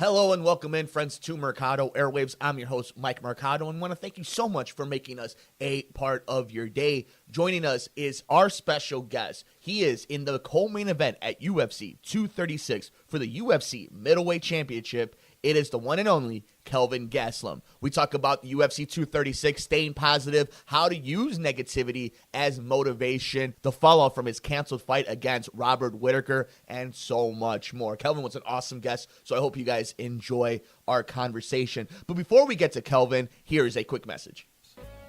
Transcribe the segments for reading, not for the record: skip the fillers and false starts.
Hello and welcome in, friends, to Mercado Airwaves. I'm your host, Mike Mercado, and want to thank you so much for making us a part of your day. Joining us is our special guest. He is in the co-main event at UFC 236 for the UFC Middleweight Championship. It is the one and only Kelvin Gastelum. We talk about the UFC 236, staying positive, how to use negativity as motivation, the fallout from his canceled fight against Robert Whittaker, and so much more. Kelvin was an awesome guest, so I hope you guys enjoy our conversation. But before we get to Kelvin, here is a quick message.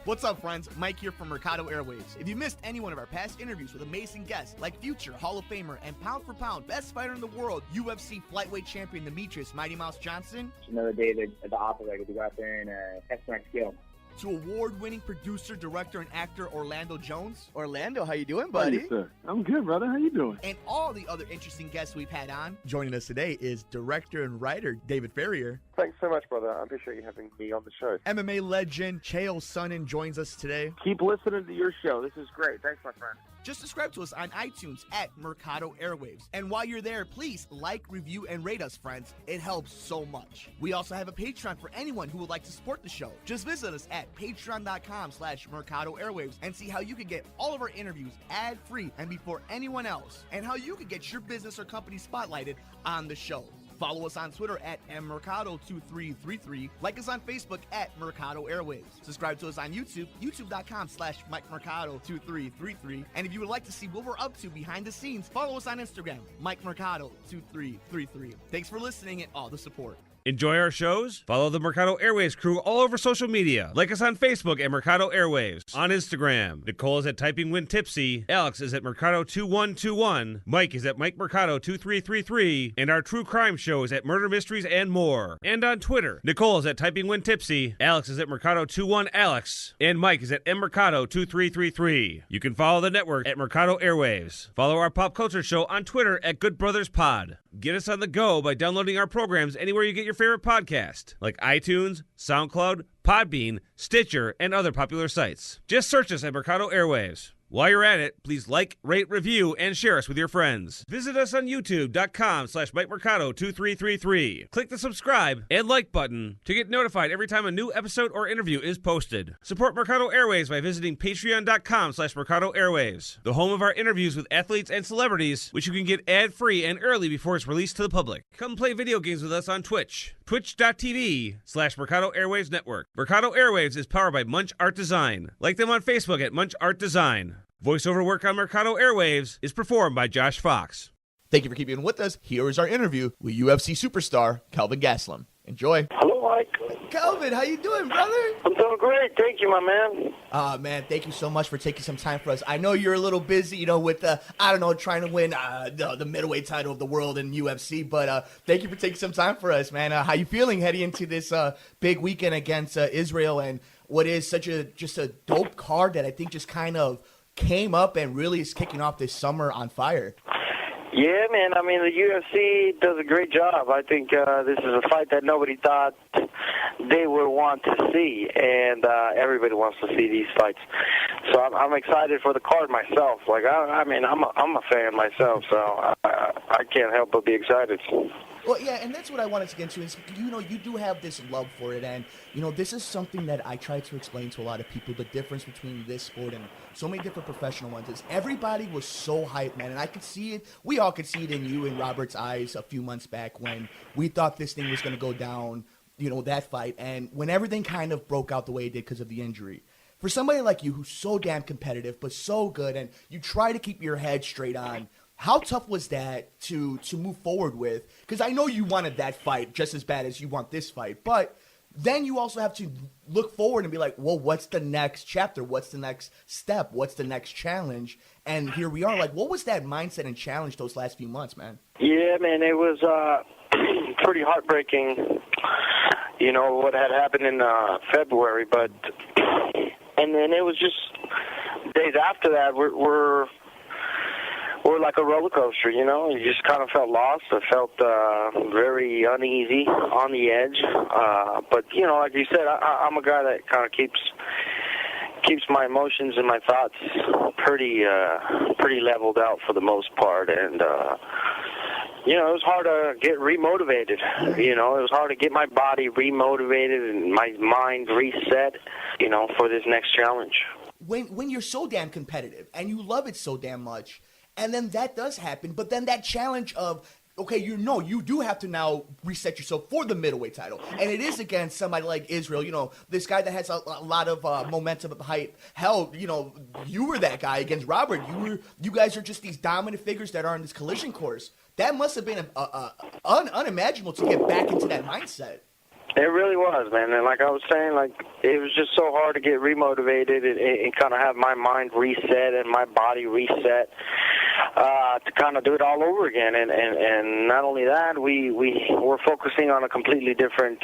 What's up, friends? Mike here from Mercado Airwaves. If you missed any one of our past interviews with amazing guests like future Hall of Famer and pound for pound best fighter in the world, UFC flyweight champion Demetrius Mighty Mouse Johnson, another day at the office, I get to go out there and test my skill. To award-winning producer, director, and actor Orlando Jones. Orlando, how you doing, buddy? Hey, sir. I'm good, brother. How you doing? And all the other interesting guests we've had on. Joining us today is director and writer David Ferrier. Thanks so much, brother. I appreciate you having me on the show. MMA legend Chael Sonnen joins us today. Keep listening to your show. This is great. Thanks, my friend. Just subscribe to us on iTunes at Mercado Airwaves. And while you're there, please like, review, and rate us, friends. It helps so much. We also have a Patreon for anyone who would like to support the show. Just visit us at patreon.com/Mercado Airwaves and see how you can get all of our interviews ad-free and before anyone else, and how you can get your business or company spotlighted on the show. Follow us on Twitter at mmercado2333. Like us on Facebook at Mercado Airwaves. Subscribe to us on YouTube, youtube.com/MikeMercado2333. And if you would like to see what we're up to behind the scenes, follow us on Instagram, MikeMercado2333. Thanks for listening and all the support. Enjoy our shows? Follow the Mercado Airwaves crew all over social media. Like us on Facebook at Mercado Airwaves. On Instagram, Nicole is at Typing When Tipsy. Alex is at Mercado2121. Mike is at Mike Mercado2333. And our true crime show is at Murder Mysteries and More. And on Twitter, Nicole is at Typing When Tipsy. Alex is at Mercado21Alex. And Mike is at MMercado2333. You can follow the network at Mercado Airwaves. Follow our pop culture show on Twitter at Good Brothers Pod. Get us on the go by downloading our programs anywhere you get your favorite podcast, like iTunes, SoundCloud, Podbean, Stitcher, and other popular sites. Just search us at Mercado Airwaves. While you're at it, please like, rate, review, and share us with your friends. Visit us on youtube.com/MikeMercado2333. Click the subscribe and like button to get notified every time a new episode or interview is posted. Support Mercado Airwaves by visiting patreon.com/Mercado Airwaves, the home of our interviews with athletes and celebrities, which you can get ad-free and early before it's released to the public. Come play video games with us on Twitch. Twitch.tv/Mercado Airwaves Network. Mercado Airwaves is powered by Munch Art Design. Like them on Facebook at Munch Art Design. Voiceover work on Mercado Airwaves is performed by Josh Fox. Thank you for keeping with us. Here is our interview with UFC superstar Kelvin Gastelum. Enjoy. Hello, Mike. Kelvin, how you doing, brother? I'm doing great. Thank you, my man. Man, thank you so much for taking some time for us. I know you're a little busy, with, trying to win the middleweight title of the world in UFC, but thank you for taking some time for us, man. How you feeling heading into this big weekend against Israel and what is just a dope card that I think just kind of came up and really is kicking off this summer on fire? Yeah, man. I mean, the UFC does a great job. I think this is a fight that nobody thought they would want to see, and everybody wants to see these fights. So I'm excited for the card myself. Like, I'm a fan myself, so I can't help but be excited. Well, yeah, and that's what I wanted to get into is, you do have this love for it, and, this is something that I try to explain to a lot of people, the difference between this sport and so many different professional ones is everybody was so hyped, man, and I could see it. We all could see it in you and Robert's eyes a few months back when we thought this thing was going to go down, that fight, and when everything kind of broke out the way it did because of the injury. For somebody like you who's so damn competitive but so good, and you try to keep your head straight on, how tough was that to move forward with? Because I know you wanted that fight just as bad as you want this fight, but then you also have to look forward and be like, well, what's the next chapter? What's the next step? What's the next challenge? And here we are. Like, what was that mindset and challenge those last few months, man? Yeah, man, it was pretty heartbreaking, what had happened in February. And then it was just days after that were like a roller coaster, You just kind of felt lost. I felt very uneasy, on the edge. But, like you said, I'm a guy that kind of keeps my emotions and my thoughts pretty leveled out for the most part. And you know, it was hard to get remotivated. You know, it was hard to get my body remotivated and my mind reset, you know, for this next challenge. When you're so damn competitive and you love it so damn much, and then that does happen, but then that challenge of, okay, you do have to now reset yourself for the middleweight title. And it is against somebody like Israel, you know, this guy that has a lot of momentum of hype. Hell, you know, you were that guy against Robert. You guys are just these dominant figures that are on this collision course. That must have been unimaginable to get back into that mindset. It really was, man. And like I was saying, like, it was just so hard to get remotivated and kind of have my mind reset and my body reset to kind of do it all over again. And not only that, we were focusing on a completely different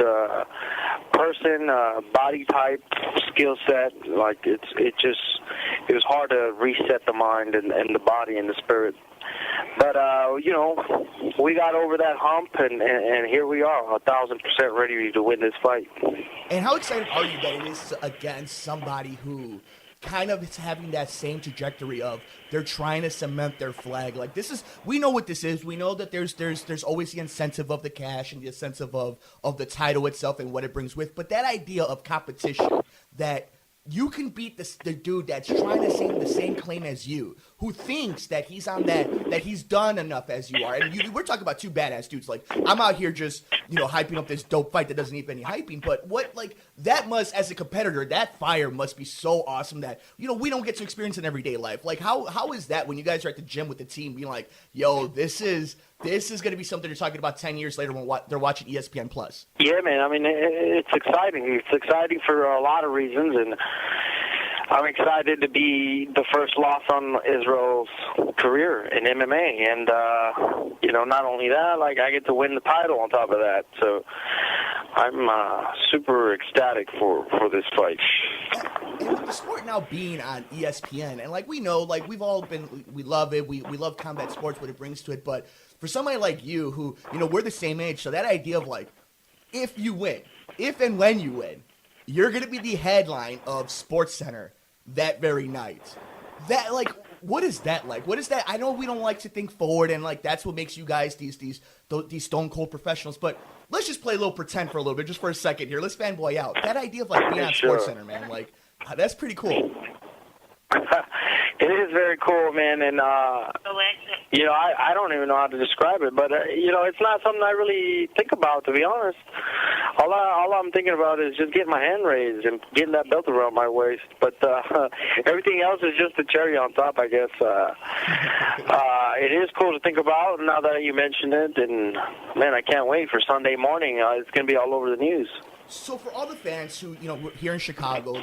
person, body type, skill set. Like, it was hard to reset the mind and the body and the spirit. But, you know, we got over that hump, and here we are, 1,000% ready to win this fight. And how excited are you that it is against somebody who kind of is having that same trajectory of they're trying to cement their flag? Like, this is, we know what this is. We know that there's always the incentive of the cash and the incentive of the title itself and what it brings with. But that idea of competition, that you can beat the dude that's trying to sing the same claim as you, who thinks that he's on that he's done enough as you are. And we're talking about two badass dudes. Like, I'm out here just, you know, hyping up this dope fight that doesn't need any hyping. But what, like, that must, as a competitor, that fire must be so awesome that, you know, we don't get to experience in everyday life. Like, how is that when you guys are at the gym with the team being like, yo, this is going to be something you're talking about 10 years later when they're watching ESPN Plus? Yeah, man. I mean, it's exciting. It's exciting for a lot of reasons, and I'm excited to be the first loss on Israel's career in MMA. And, you know, not only that, like, I get to win the title on top of that. So I'm super ecstatic for this fight. And with the sport now being on ESPN, and, like, we know, like, we love it. We love combat sports, what it brings to it. But for somebody like you who, you know, we're the same age, so that idea of, like, if and when you win, you're going to be the headline of SportsCenter that very night. That, like, what is that like? What is that? I know we don't like to think forward, and, like, that's what makes you guys these stone cold professionals, but let's just play a little pretend for a little bit, just for a second here. Let's fanboy out. That idea of, like, being on SportsCenter, man, like, that's pretty cool. It is very cool, man, and, you know, I don't even know how to describe it, but, you know, it's not something I really think about, to be honest. All I'm thinking about is just getting my hand raised and getting that belt around my waist, but everything else is just the cherry on top, I guess. It is cool to think about now that you mentioned it, and, man, I can't wait for Sunday morning. It's going to be all over the news. So for all the fans who, you know, here in Chicago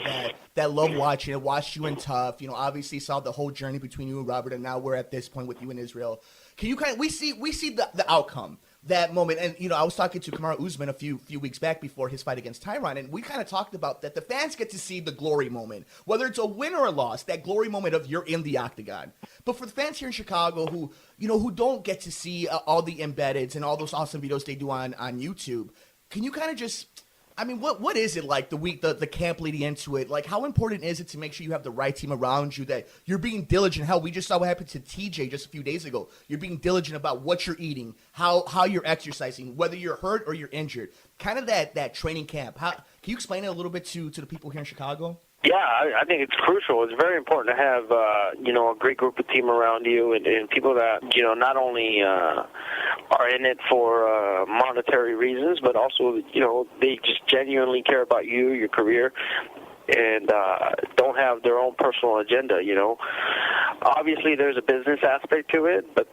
that love watching it, watched you in Tough, you know, obviously saw the whole journey between you and Robert, and now we're at this point with you in Israel. Can you kind of, we see the outcome, that moment, and, you know, I was talking to Kamaru Usman a few weeks back before his fight against Tyron, and we kind of talked about that the fans get to see the glory moment, whether it's a win or a loss, that glory moment of you're in the octagon. But for the fans here in Chicago who, you know, who don't get to see all the embeddeds and all those awesome videos they do on YouTube, can you kind of just, I mean, what is it like the camp leading into it? Like, how important is it to make sure you have the right team around you, that you're being diligent? Hell, we just saw what happened to TJ just a few days ago. You're being diligent about what you're eating, how you're exercising, whether you're hurt or you're injured. Kind of that training camp. Can you explain it a little bit to the people here in Chicago? Yeah, I think it's crucial. It's very important to have, you know, a great group of team around you and people that, you know, not only are in it for monetary reasons, but also, you know, they just genuinely care about you, your career, and don't have their own personal agenda, you know. Obviously, there's a business aspect to it, but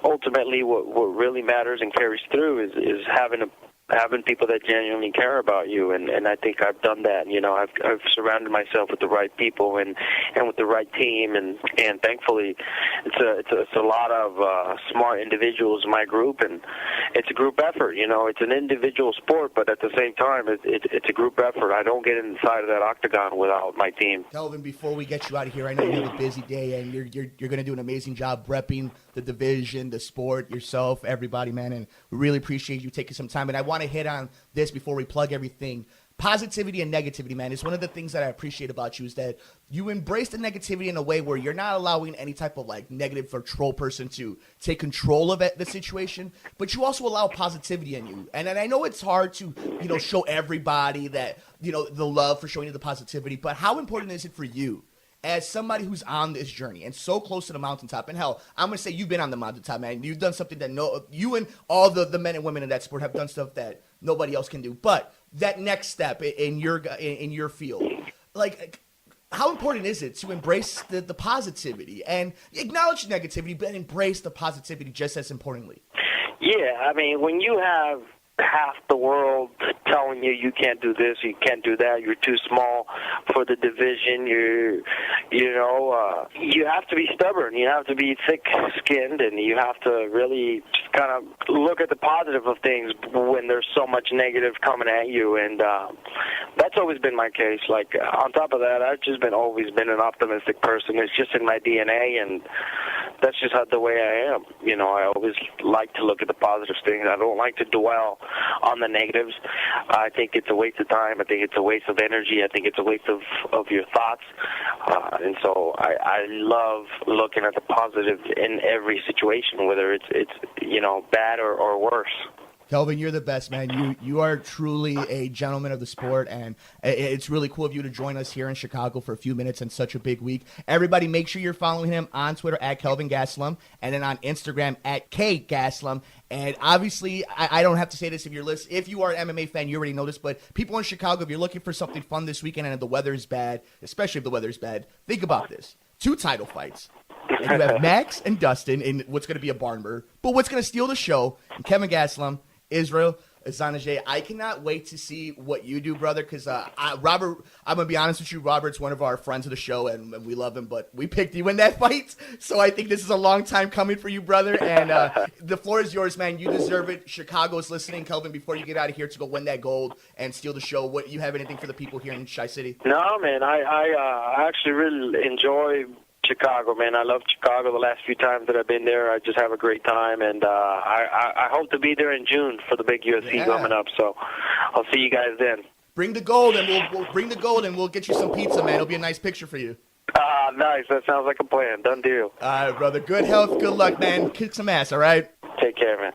ultimately what really matters and carries through is having people that genuinely care about you, and I think I've done that. You know, I've surrounded myself with the right people and with the right team, and thankfully, it's a lot of smart individuals in my group, and it's a group effort. You know, it's an individual sport, but at the same time, it's a group effort. I don't get inside of that octagon without my team. Kelvin, before we get you out of here, I know you have a busy day, and you're going to do an amazing job repping the division, the sport, yourself, everybody, man, and we really appreciate you taking some time. And I want to hit on this before we plug everything. positivity and negativity, man, is one of the things that I appreciate about you is that you embrace the negativity in a way where you're not allowing any type of like negative or troll person to take control of the situation, but you also allow positivity in you. And I know it's hard to, show everybody that, the love for showing you the positivity, but how important is it for you as somebody who's on this journey and so close to the mountaintop? And hell, I'm going to say you've been on the mountaintop, man. You've done something that you and all the men and women in that sport have done stuff that nobody else can do. But that next step in your field, like, how important is it to embrace the positivity and acknowledge the negativity, but embrace the positivity just as importantly? Yeah, I mean, when you have half the world telling you can't do this, you can't do that, you're too small for the division, you have to be stubborn, you have to be thick-skinned, and you have to really just kind of look at the positive of things when there's so much negative coming at you, and that's always been my case. Like, on top of that, I've just always been an optimistic person. It's just in my DNA, and that's just the way I am. I always like to look at the positive things. I don't like to dwell on the negatives. I think it's a waste of time. I think it's a waste of energy. I think it's a waste of your thoughts. And so I love looking at the positive in every situation, whether it's bad or worse. Kelvin, you're the best, man. You are truly a gentleman of the sport, and it's really cool of you to join us here in Chicago for a few minutes in such a big week. Everybody, make sure you're following him on Twitter at Kelvin Gastelum, and then on Instagram at KGastelum. And obviously, I don't have to say this if you are an MMA fan, you already know this, but people in Chicago, if you're looking for something fun this weekend and if the weather is bad, especially if the weather is bad, think about this. 2 title fights. And you have Max and Dustin in what's going to be a barn burner, but what's going to steal the show, and Kelvin Gastelum, Israel Adesanya. I cannot wait to see what you do, brother, because Robert, I'm going to be honest with you, Robert's one of our friends of the show, and we love him, but we picked you in that fight, so I think this is a long time coming for you, brother, and the floor is yours, man. You deserve it. Chicago's listening. Kelvin, before you get out of here to go win that gold and steal the show, what you have anything for the people here in Chi-City? No, man, I actually really enjoy Chicago, man. I love Chicago. The last few times that I've been there, I just have a great time, and I hope to be there in June for the big UFC coming up. So I'll see you guys then. Bring the gold, and we'll bring the gold, and we'll get you some pizza, man. It'll be a nice picture for you. Nice. That sounds like a plan. Done deal. All right, brother. Good health, good luck, man. Kick some ass. All right. Take care, man.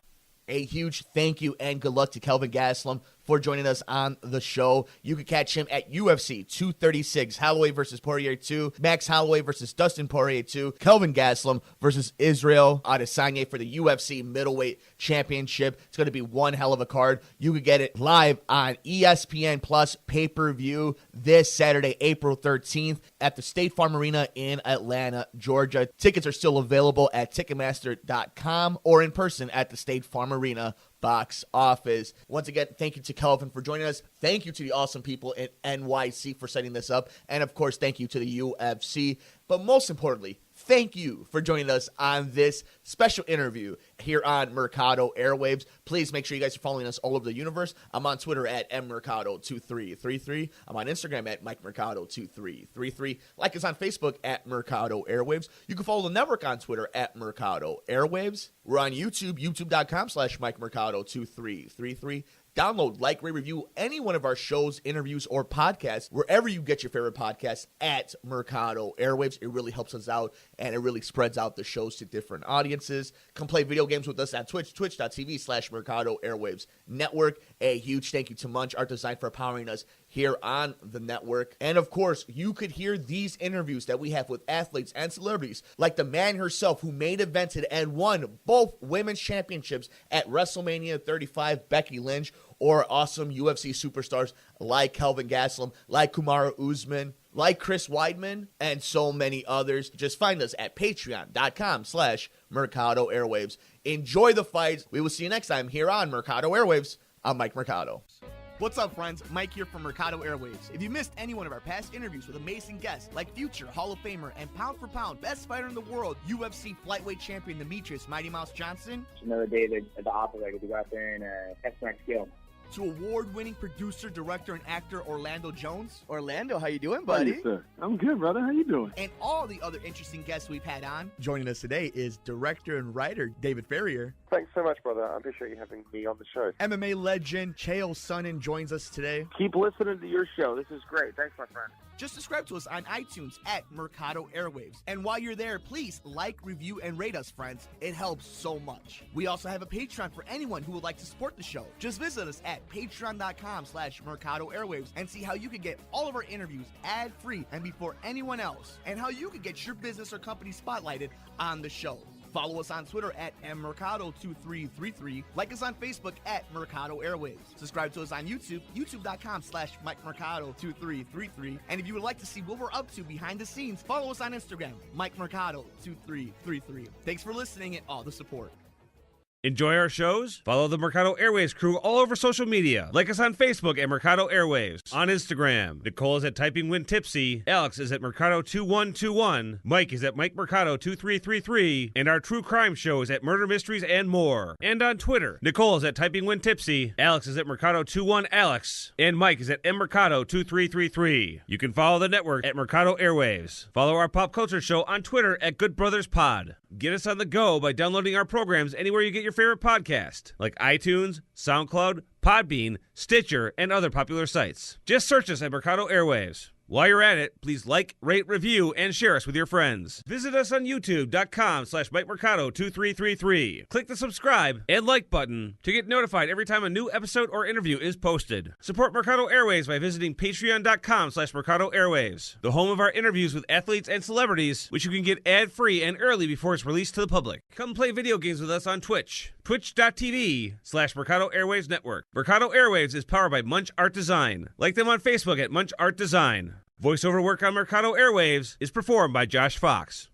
A huge thank you and good luck to Kelvin Gastelum for joining us on the show. You can catch him at UFC 236, Holloway versus Poirier 2, Max Holloway versus Dustin Poirier 2, Kelvin Gastelum versus Israel Adesanya for the UFC Middleweight Championship. It's going to be one hell of a card. You can get it live on ESPN Plus pay-per-view this Saturday, April 13th at the State Farm Arena in Atlanta, Georgia. Tickets are still available at Ticketmaster.com or in person at the State Farm Arena box office. Once again, thank you to Kelvin for joining us. Thank you to the awesome people in NYC for setting this up. And of course, thank you to the UFC. But most importantly, thank you for joining us on this special interview here on Mercado Airwaves. Please make sure you guys are following us all over the universe. I'm on Twitter at mmercado2333. I'm on Instagram at MikeMercado2333. Like us on Facebook at Mercado Airwaves. You can follow the network on Twitter at Mercado Airwaves. We're on YouTube, youtube.com/MikeMercado2333. Download, like, rate, review any one of our shows, interviews, or podcasts, wherever you get your favorite podcasts at Mercado Airwaves. It really helps us out, and it really spreads out the shows to different audiences. Come play video games with us at Twitch, twitch.tv/Mercado Airwaves Network. A huge thank you to Munch Art Design for powering us here on the network. And of course, you could hear these interviews that we have with athletes and celebrities, like the man herself who main evented and won both women's championships at WrestleMania 35, Becky Lynch, or awesome UFC superstars like Kelvin Gastelum, like Kamaru Usman, like Chris Weidman, and so many others. Just find us at patreon.com/Mercado Airwaves. Enjoy the fights. We will see you next time here on Mercado Airwaves. I'm Mike Mercado. What's up, friends? Mike here from Mercado Airwaves. If you missed any one of our past interviews with amazing guests like future Hall of Famer and pound for pound best fighter in the world, UFC Flyweight Champion Demetrius Mighty Mouse Johnson, Another day at the operator to go out there and test my skill. to award-winning producer, director, and actor Orlando Jones. Orlando, how you doing, buddy? Hey, sir. I'm good, brother. How you doing? And all the other interesting guests we've had on. Joining us today is director and writer David Ferrier. Thanks so much, brother. I appreciate you having me on the show. MMA legend Chael Sonnen joins us today. Keep listening to your show. This is great. Thanks, my friend. Just subscribe to us on iTunes at Mercado Airwaves. And while you're there, please like, review, and rate us, friends. It helps so much. We also have a Patreon for anyone who would like to support the show. Just visit us at patreon.com/Mercado Airwaves and see how you can get all of our interviews ad-free and before anyone else, and how you can get your business or company spotlighted on the show. Follow us on Twitter at mmercado2333. Like us on Facebook at Mercado Airwaves. Subscribe to us on YouTube, youtube.com/MikeMercado2333. And if you would like to see what we're up to behind the scenes, follow us on Instagram, MikeMercado2333. Thanks for listening and all the support. Enjoy our shows? Follow the Mercado Airwaves crew all over social media. Like us on Facebook at Mercado Airwaves. On Instagram, Nicole is at Typing When Tipsy. Alex is at Mercado2121. Mike is at Mike Mercado2333. And our true crime show is at Murder Mysteries and More. And on Twitter, Nicole is at Typing When Tipsy. Alex is at Mercado21Alex. And Mike is at MMercado2333. You can follow the network at Mercado Airwaves. Follow our pop culture show on Twitter at Good Brothers Pod. Get us on the go by downloading our programs anywhere you get your favorite podcast, like iTunes, SoundCloud, Podbean, Stitcher, and other popular sites. Just search us at Mercado Airwaves. While you're at it, please like, rate, review, and share us with your friends. Visit us on youtube.com/MikeMercado2333. Click the subscribe and like button to get notified every time a new episode or interview is posted. Support Mercado Airwaves by visiting patreon.com/Mercado Airwaves, the home of our interviews with athletes and celebrities, which you can get ad-free and early before it's released to the public. Come play video games with us on Twitch. Twitch.tv/Mercado Airwaves Network. Mercado Airwaves is powered by Munch Art Design. Like them on Facebook at Munch Art Design. Voiceover work on Mercado Airwaves is performed by Josh Fox.